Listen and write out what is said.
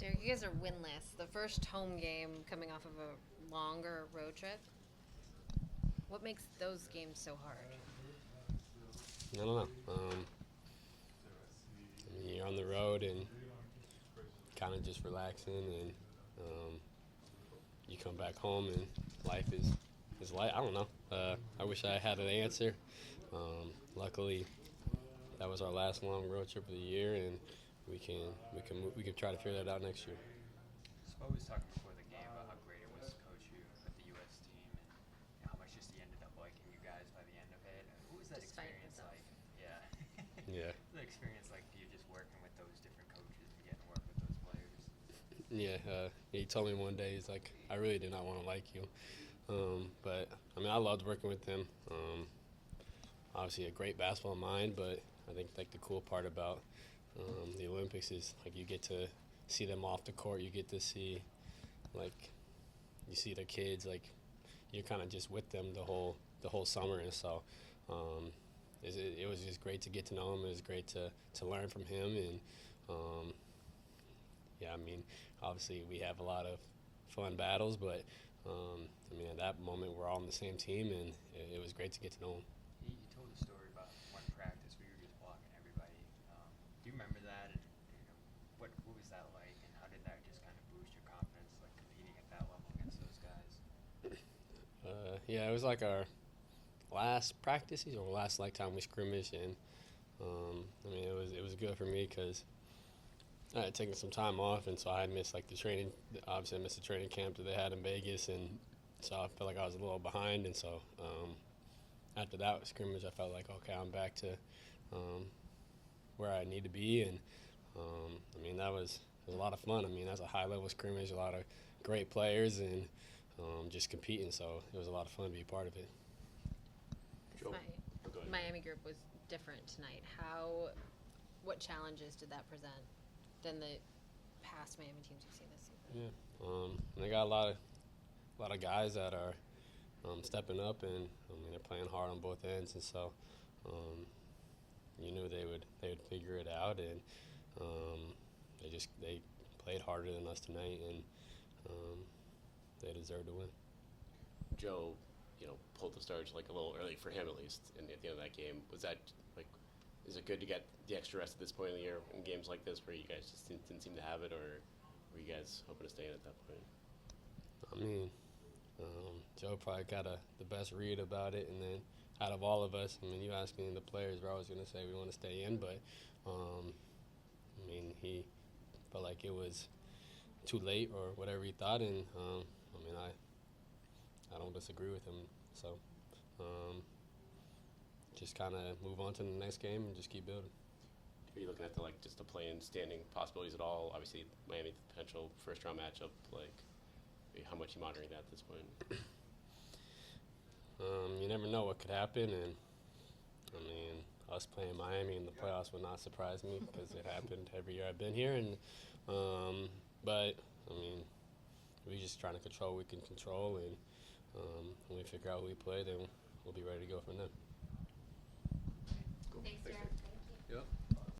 Derrick, you guys are winless. The first home game coming off of a longer road trip. What makes those games so hard? I don't know. You're on the road and kind of just relaxing, and you come back home and life is light. I don't know. I wish I had an answer. Luckily, that was our last long road trip of the year, and we can try to figure that out next year. Spo was talking before the game about how great it was to coach you with the U.S. team, and how much just he ended up liking you guys by the end of it. What was that Despite experience himself. like? Yeah. Yeah. The experience like you just working with those different coaches and getting to work with those players. Yeah, he told me one day, he's like, I really did not want to like you. But, I mean, I loved working with him. Obviously a great basketball mind, but I think, like, the cool part about the Olympics is, like, you get to see them off the court. You get to see, like, you see the kids, like, you're kind of just with them the whole summer. And so it was just great to get to know him. It was great to learn from him. And, yeah, I mean, obviously we have a lot of fun battles, but I mean, at that moment we're all on the same team, and it was great to get to know him. You told a story about one practice where you were just blocking everybody. Do you remember that? And what was that like? And how did that just kind of boost your confidence, like competing at that level against those guys? Yeah, it was like our last practices or last time we scrimmaged, and I mean, it was good for me because I had taken some time off, and so I had missed like the training. Obviously, I missed the training camp that they had in Vegas, and so I felt like I was a little behind. And so after that scrimmage, I felt like, okay, I'm back to where I need to be. And I mean, it was a lot of fun. I mean, that's a high level scrimmage, a lot of great players, and just competing. So it was a lot of fun to be a part of it. Joe, go ahead. Miami group was different tonight. What challenges did that present than the past Miami teams you've seen this season? Yeah, they got a lot of guys that are stepping up, and I mean, they're playing hard on both ends, and so you knew they would figure it out, and they played harder than us tonight, and they deserved to win. Joe, pulled the start like a little early for him at least, and at the end of that game, was that like, is it good to get the extra rest at this point in the year in games like this where you guys just didn't seem to have it, or were you guys hoping to stay in at that point? I mean, Joe probably got the best read about it, and then out of all of us, I mean, you asking the players, we're always going to say we want to stay in, but I mean, he felt like it was too late or whatever he thought, and I mean, I don't disagree with him, so just kind of move on to the next game and just keep building. Are you looking at just the play-in standing possibilities at all? Obviously, Miami potential first-round matchup. Like, how much are you monitoring that at this point? You never know what could happen, and I mean, us playing Miami in the playoffs would not surprise me because it happened every year I've been here. And but I mean, we just trying to control what we can control, and when we figure out who we play, then we'll be ready to go from there. Cool. Thanks, Derrick. Thank you. Yep.